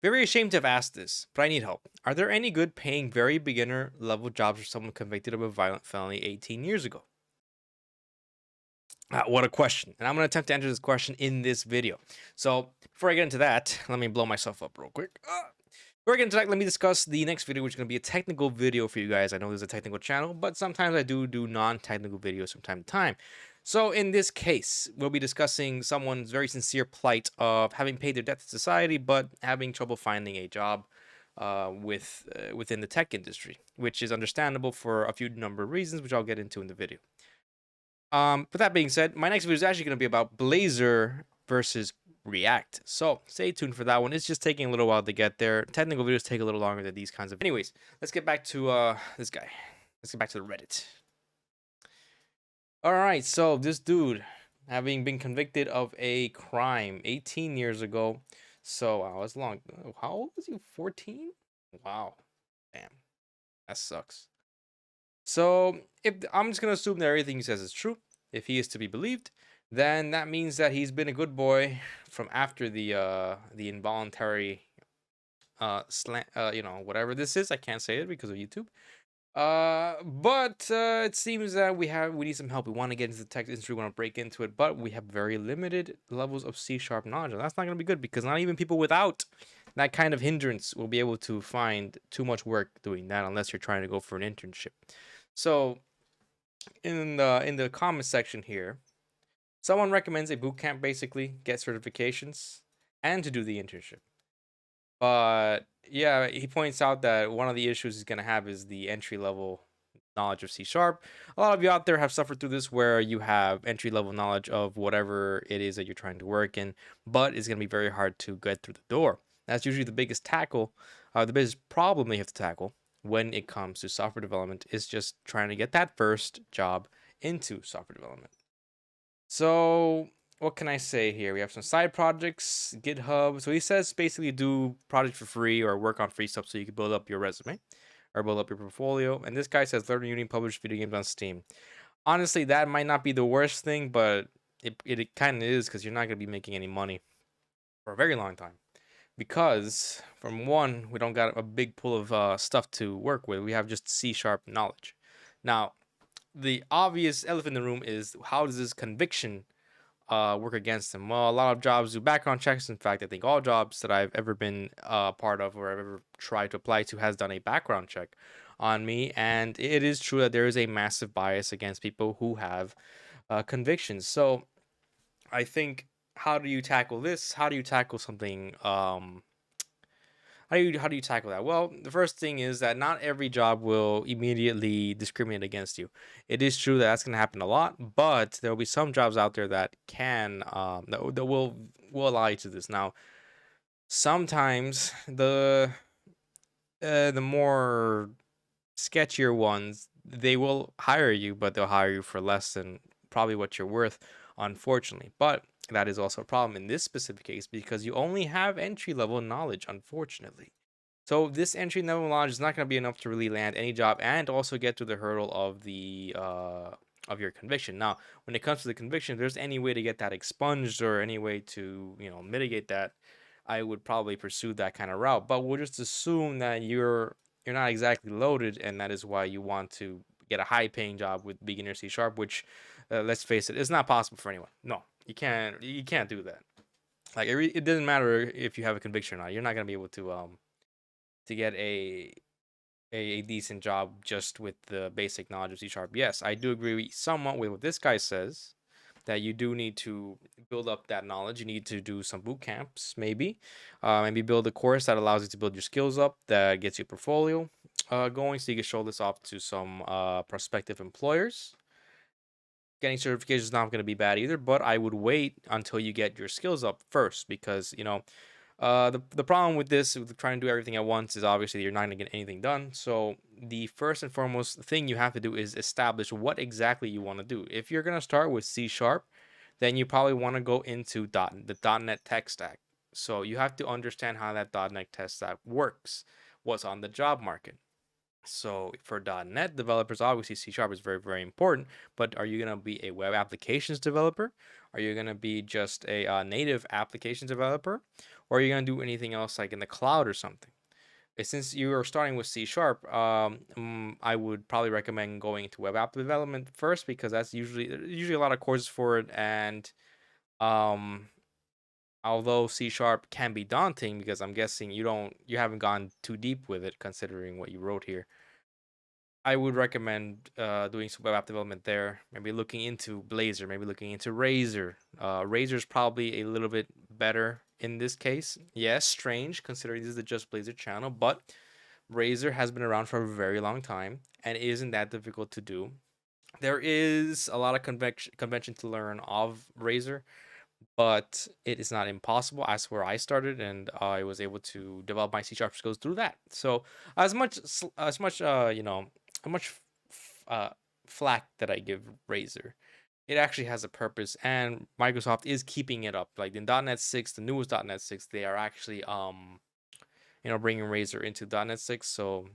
Very ashamed to have asked this, but I need help. Are there any good paying, very beginner level jobs for someone convicted of a violent felony 18 years ago? What a question. And I'm going to attempt to answer this question in this video. So, before I get into that, let me blow myself up real quick. Before I get into that, let me discuss the next video, which is going to be a technical video for you guys. I know there's a technical channel, but sometimes I do non-technical videos from time to time. So in this case, we'll be discussing someone's very sincere plight of having paid their debt to society, but having trouble finding a job within the tech industry, which is understandable for a few number of reasons, which I'll get into in the video. With that being said, my next video is actually going to be about Blazor versus React. So stay tuned for that one. It's just taking a little while to get there. Technical videos take a little longer than these kinds of. Anyways, let's get back to this guy. Let's get back to the Reddit. All right, so this dude, having been convicted of a crime 18 years ago. So wow, that's long. How old was he? 14? Wow, damn, that sucks. So if I'm just gonna assume that everything he says is true, if he is to be believed, then that means that he's been a good boy from after the involuntary whatever this is. I can't say it because of YouTube. But it seems that we need some help. We want to get into the tech industry, we want to break into it, but we have very limited levels of C# knowledge, and that's not going to be good because not even people without that kind of hindrance will be able to find too much work doing that unless you're trying to go for an internship. So in the comment section here, someone recommends a boot camp, basically get certifications and to do the internship. But yeah, he points out that one of the issues he's going to have is the entry level knowledge of C#. A lot of you out there have suffered through this where you have entry level knowledge of whatever it is that you're trying to work in, but it's going to be very hard to get through the door. That's usually the biggest the biggest problem they have to tackle when it comes to software development is just trying to get that first job into software development. So what can I say here? We have some side projects, GitHub. So he says basically do projects for free or work on free stuff so you can build up your resume or build up your portfolio. And this guy says learn using published video games on Steam. Honestly, that might not be the worst thing, but it kind of is because you're not going to be making any money for a very long time. Because from one, we don't got a big pool of stuff to work with. We have just C# knowledge. Now, the obvious elephant in the room is how does this conviction work against them? Well, a lot of jobs do background checks. In fact, I think all jobs that I've ever been part of or I've ever tried to apply to has done a background check on me. And it is true that there is a massive bias against people who have convictions. So I think, how do you tackle this? How do you tackle something how do you tackle that? Well, the first thing is that not every job will immediately discriminate against you. It is true that that's going to happen a lot, but there will be some jobs out there that can that will allow you to do this. Now, sometimes the more sketchier ones, they will hire you, but they'll hire you for less than probably what you're worth, unfortunately. But that is also a problem in this specific case because you only have entry level knowledge, unfortunately. So this entry level knowledge is not going to be enough to really land any job and also get to the hurdle of the of your conviction. Now, when it comes to the conviction, if there's any way to get that expunged or any way to mitigate that, I would probably pursue that kind of route. But we'll just assume that you're not exactly loaded, and that is why you want to get a high paying job with beginner C#, which let's face it, it's not possible for anyone. No, you can't do that. Like it doesn't matter if you have a conviction or not. You're not gonna be able to get a decent job just with the basic knowledge of C#. Yes, I do agree somewhat with what this guy says, that you do need to build up that knowledge. You need to do some boot camps, maybe build a course that allows you to build your skills up, that gets your portfolio going, so you can show this off to some prospective employers. Getting certification is not going to be bad either, but I would wait until you get your skills up first, because the problem with this, with trying to do everything at once, is obviously you're not going to get anything done. So the first and foremost thing you have to do is establish what exactly you want to do. If you're going to start with C#, then you probably want to go into the .NET tech stack. So you have to understand how that .NET tech stack works, what's on the job market. So for .NET developers, obviously C# is very, very important, but are you going to be a web applications developer? Are you going to be just a native applications developer? or are you gonna do anything else like in the cloud or something? Since you are starting with C sharp, I would probably recommend going into web app development first, because that's usually a lot of courses for it. And um, although C sharp can be daunting, because I'm guessing you haven't gone too deep with it considering what you wrote here, I would recommend doing some web app development there. Maybe looking into Blazor, maybe looking into Razor. Razor is probably a little bit better in this case. Yes, strange considering this is the Just Blazor channel, but Razor has been around for a very long time and isn't that difficult to do. There is a lot of convention to learn of Razor, but it is not impossible. That's where I started, and I was able to develop my C sharp skills through that. So how much flack that I give Razor, it actually has a purpose, and Microsoft is keeping it up. Like in .NET 6, the newest .NET 6, they are actually bringing Razor into .NET 6, so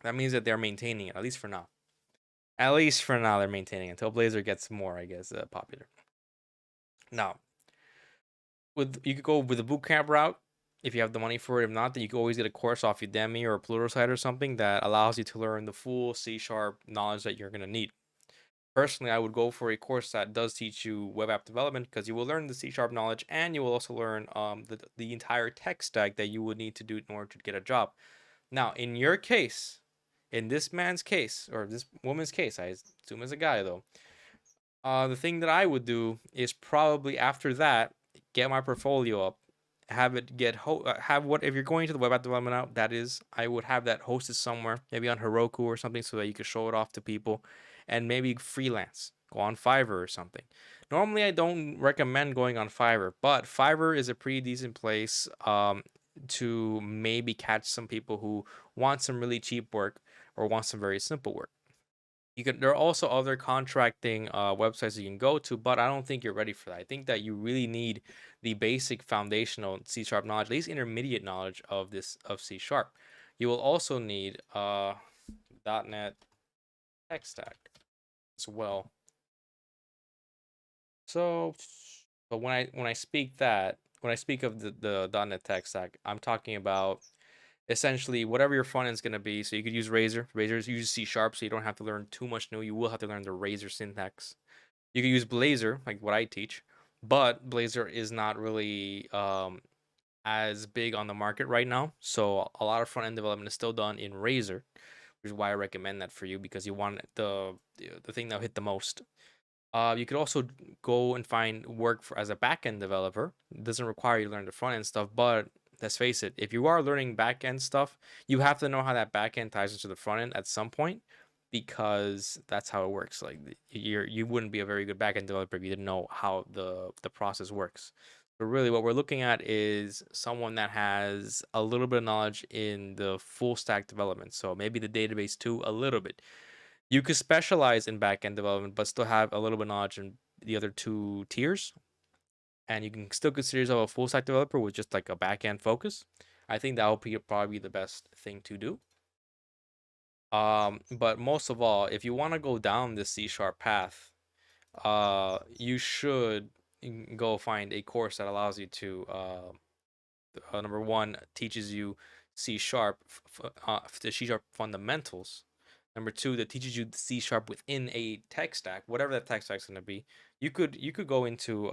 that means that they're maintaining it, at least for now. At least for now, they're maintaining it until Blazor gets more, I guess, popular. Now, you could go with the bootcamp route if you have the money for it. If not, then you can always get a course off Udemy or Pluralsight or something that allows you to learn the full C sharp knowledge that you're gonna need. Personally, I would go for a course that does teach you web app development, because you will learn the C sharp knowledge, and you will also learn the entire tech stack that you would need to do in order to get a job. Now, in your case, in this man's case, or this woman's case, I assume as a guy though, the thing that I would do is probably after that get my portfolio up, have it have what if you're going to the web app development out, that is, I would have that hosted somewhere, maybe on Heroku or something, so that you could show it off to people, and maybe freelance, go on Fiverr or something. Normally, I don't recommend going on Fiverr, but Fiverr is a pretty decent place to maybe catch some people who want some really cheap work or want some very simple work. There are also other contracting websites you can go to, but I don't think you're ready for that. I think that you really need the basic foundational C sharp knowledge, at least intermediate knowledge of C sharp. You will also need .NET tech stack as well. So, but when I speak of the .NET tech stack, I'm talking about essentially whatever your front end is going to be. So you could use Razor. Razor uses C sharp, so you don't have to learn too much new. You will have to learn the Razor syntax. You could use Blazor, like what I teach, but Blazor is not really as big on the market right now. So a lot of front end development is still done in Razor, which is why I recommend that for you, because you want the thing that'll hit the most. You could also go and find work as a backend developer. It doesn't require you to learn the front end stuff, but let's face it, if you are learning backend stuff, you have to know how that backend ties into the front end at some point, because that's how it works. Like you wouldn't be a very good backend developer if you didn't know how the process works. But really, what we're looking at is someone that has a little bit of knowledge in the full stack development. So maybe the database too, a little bit. You could specialize in backend development, but still have a little bit of knowledge in the other two tiers, and you can still consider yourself a full stack developer with just like a backend focus. I think that would probably be the best thing to do. But most of all, if you want to go down this C sharp path, you should go find a course that allows you to number one, teaches you C sharp, the C sharp fundamentals. Number two, that teaches you C sharp within a tech stack, whatever that tech stack is going to be. You could go into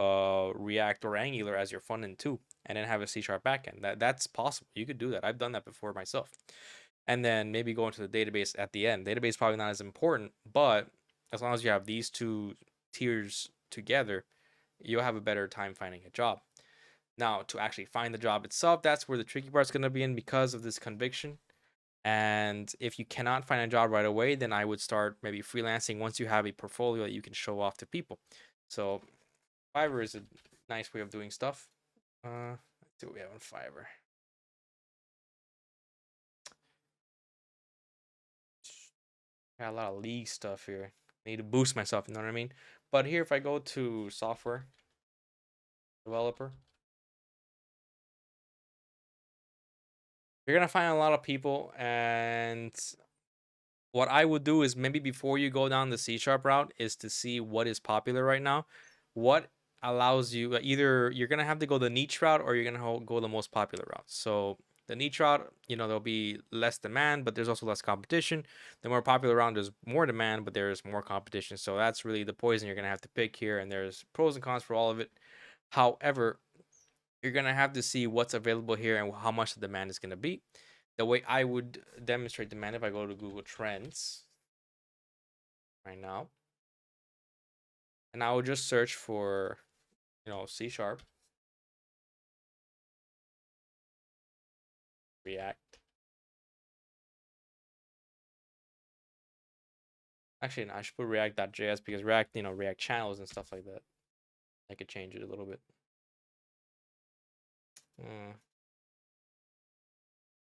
React or Angular as your front end too, and then have a C sharp backend. That's possible. You could do that. I've done that before myself. And then maybe go into the database at the end. Database probably not as important, but as long as you have these two tiers together, you'll have a better time finding a job. Now, to actually find the job itself, that's where the tricky part's going to be in, because of this conviction. And if you cannot find a job right away, then I would start maybe freelancing once you have a portfolio that you can show off to people. So Fiverr is a nice way of doing stuff. Let's see what we have on Fiverr. Got a lot of league stuff here. I need to boost myself, you know what I mean? But here, if I go to software developer, you're gonna find a lot of people, and what I would do is maybe before you go down the C sharp route is to see what is popular right now. What allows you either you're gonna have to go the niche route or you're gonna go the most popular route. So the niche route, there'll be less demand, but there's also less competition. The more popular route, there's more demand, but there's more competition. So that's really the poison you're gonna have to pick here, and there's pros and cons for all of it. However, you're gonna have to see what's available here and how much the demand is gonna be. The way I would demonstrate demand, if I go to Google Trends right now, and I will just search for, C#, React. Actually, no, I should put React.js because React, React channels and stuff like that. I could change it a little bit.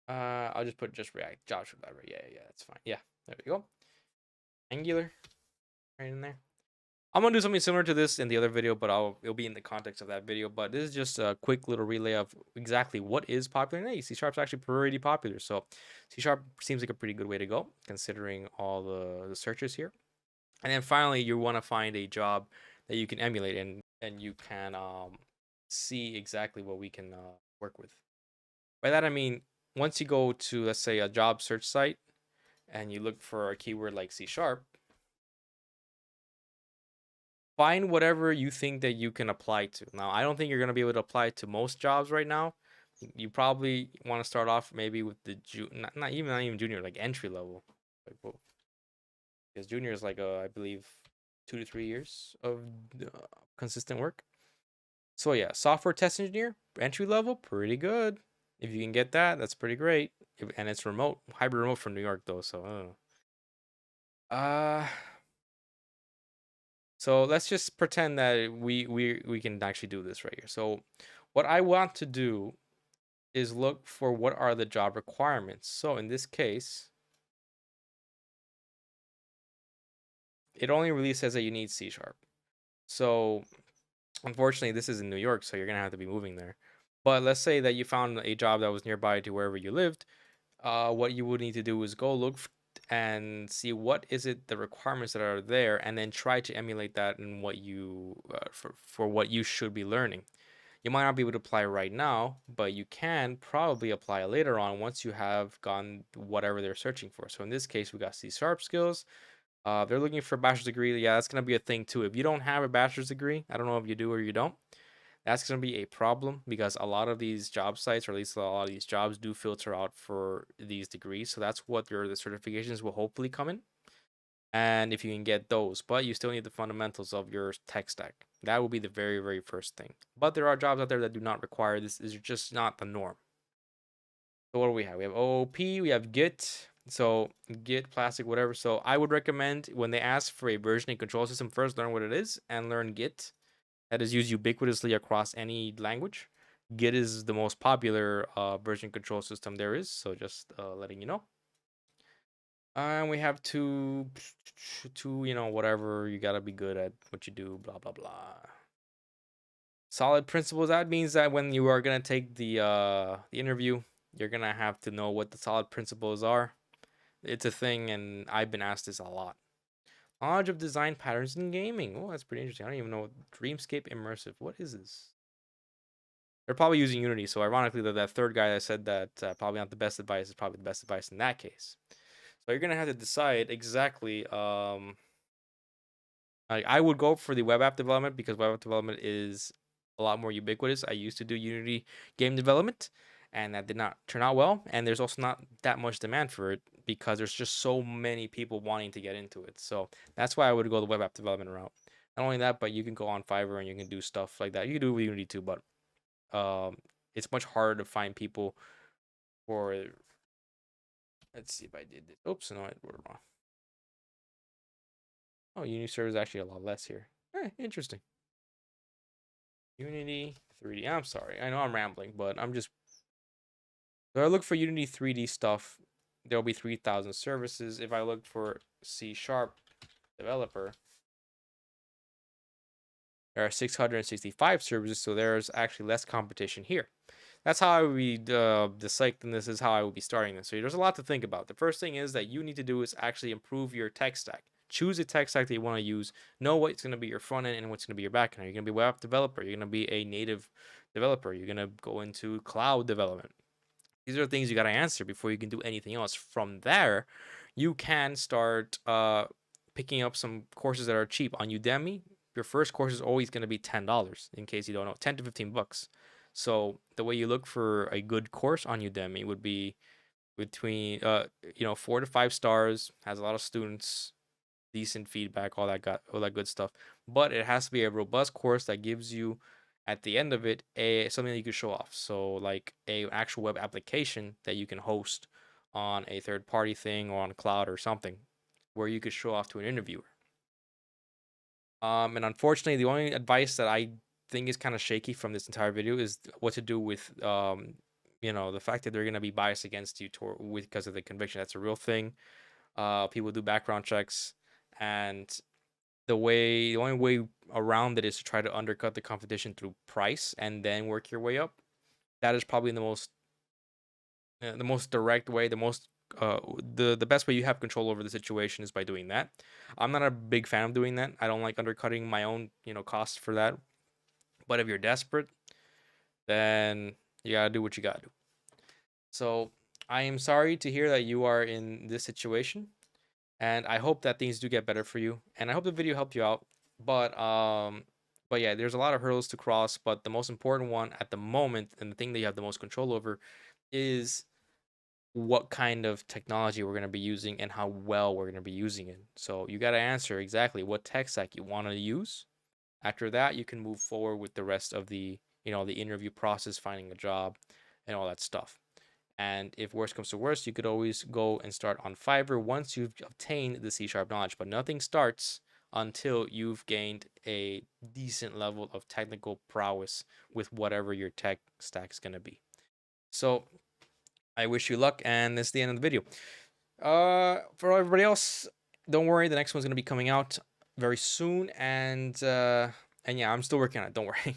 I'll just put just React, JavaScript library. Yeah, that's fine. Yeah, there we go. Angular, right in there. I'm gonna do something similar to this in the other video, but it'll be in the context of that video. But this is just a quick little relay of exactly what is popular. And hey, C# is actually pretty popular, so C# seems like a pretty good way to go considering all the searches here. And then finally, you want to find a job that you can emulate and you can see exactly what we can work with. By that I mean, once you go to, let's say, a job search site and you look for a keyword like C#, find whatever you think that you can apply to. Now, I don't think you're going to be able to apply to most jobs right now. You probably want to start off maybe with the not even junior, like entry level. Like, whoa. Because junior is like I believe 2 to 3 years of consistent work. So yeah, software test engineer, entry level, pretty good. If you can get that, that's pretty great. And it's remote, hybrid remote from New York though. So so let's just pretend that we can actually do this right here. So what I want to do is look for what are the job requirements. So in this case, it only really says that you need C#. So unfortunately, this is in New York, so you're gonna have to be moving there. But let's say that you found a job that was nearby to wherever you lived. What you would need to do is go look and see what is it the requirements that are there, and then try to emulate that in what you for what you should be learning. You might not be able to apply right now, but you can probably apply later on once you have gone whatever they're searching for. So in this case, we got C# skills. They're looking for a bachelor's degree. Yeah, that's gonna be a thing too. If you don't have a bachelor's degree, I don't know if you do or you don't, that's going to be a problem because a lot of these job sites, or at least a lot of these jobs, do filter out for these degrees. So that's what the certifications will hopefully come in. And if you can get those, but you still need the fundamentals of your tech stack. That will be the very, very first thing. But there are jobs out there that do not require this. Is just not the norm. So what do we have? We have OOP, we have Git. So Git, Plastic, whatever. So I would recommend when they ask for a versioning control system, first learn what it is and learn Git. That is used ubiquitously across any language. Git is the most popular version control system there is, so just letting you know. And we have two, whatever, you gotta be good at what you do, blah, blah, blah. Solid principles, that means that when you are gonna take the interview, you're gonna have to know what the solid principles are. It's a thing, and I've been asked this a lot. Knowledge of design patterns in gaming. Oh, that's pretty interesting. I don't even know. Dreamscape Immersive. What is this? They're probably using Unity. So ironically, that third guy that said that probably not the best advice is probably the best advice in that case. So you're going to have to decide exactly. I would go for the web app development because web app development is a lot more ubiquitous. I used to do Unity game development, and that did not turn out well. And there's also not that much demand for it because there's just so many people wanting to get into it. So that's why I would go the web app development route. Not only that, but you can go on Fiverr and you can do stuff like that. You can do it with Unity too, but it's much harder to find people for. Let's see if I did this. Oops, no, I wrote it wrong. Oh, Unity server is actually a lot less here. Interesting. Unity 3D. I'm sorry. I know I'm rambling, but I'm just. If I look for Unity 3D stuff, there'll be 3,000 services. If I look for C# developer, there are 665 services, so there's actually less competition here. That's how I would be disciphering this, is how I would be starting this. So there's a lot to think about. The first thing is that you need to do is actually improve your tech stack. choose a tech stack that you want to use. Know what's going to be your front end and what's going to be your back end. You're going to be a web developer. You're going to be a native developer. You're going to go into cloud development. These are things you got to answer before you can do anything else. From there, you can start picking up some courses that are cheap on Udemy. Your first course is always going to be $10, in case you don't know, 10 to 15 bucks. So the way you look for a good course on Udemy would be between 4 to 5 stars, has a lot of students, decent feedback, all that good stuff. But it has to be a robust course that gives you, at the end of it, something that you can show off. So like a actual web application that you can host on a third party thing or on cloud or something, where you could show off to an interviewer. And unfortunately, the only advice that I think is kind of shaky from this entire video is what to do with the fact that they're going to be biased against you because of the conviction. That's a real thing. People do background checks, and the only way around it is to try to undercut the competition through price and then work your way up. That is probably the most direct way, the best way you have control over the situation is by doing that. I'm not a big fan of doing that. I don't like undercutting my own, costs for that. But if you're desperate, then you gotta do what you gotta do. So I am sorry to hear that you are in this situation, and I hope that things do get better for you. And I hope the video helped you out. But yeah, there's a lot of hurdles to cross. But the most important one at the moment, and the thing that you have the most control over, is what kind of technology we're going to be using and how well we're going to be using it. So you got to answer exactly what tech stack you want to use. After that, you can move forward with the rest of the interview process, finding a job, and all that stuff. And if worse comes to worse, you could always go and start on Fiverr once you've obtained the C# knowledge. But nothing starts until you've gained a decent level of technical prowess with whatever your tech stack is going to be. So I wish you luck, and this is the end of the video. For everybody else, don't worry, the next one's going to be coming out very soon, and yeah, I'm still working on it, don't worry.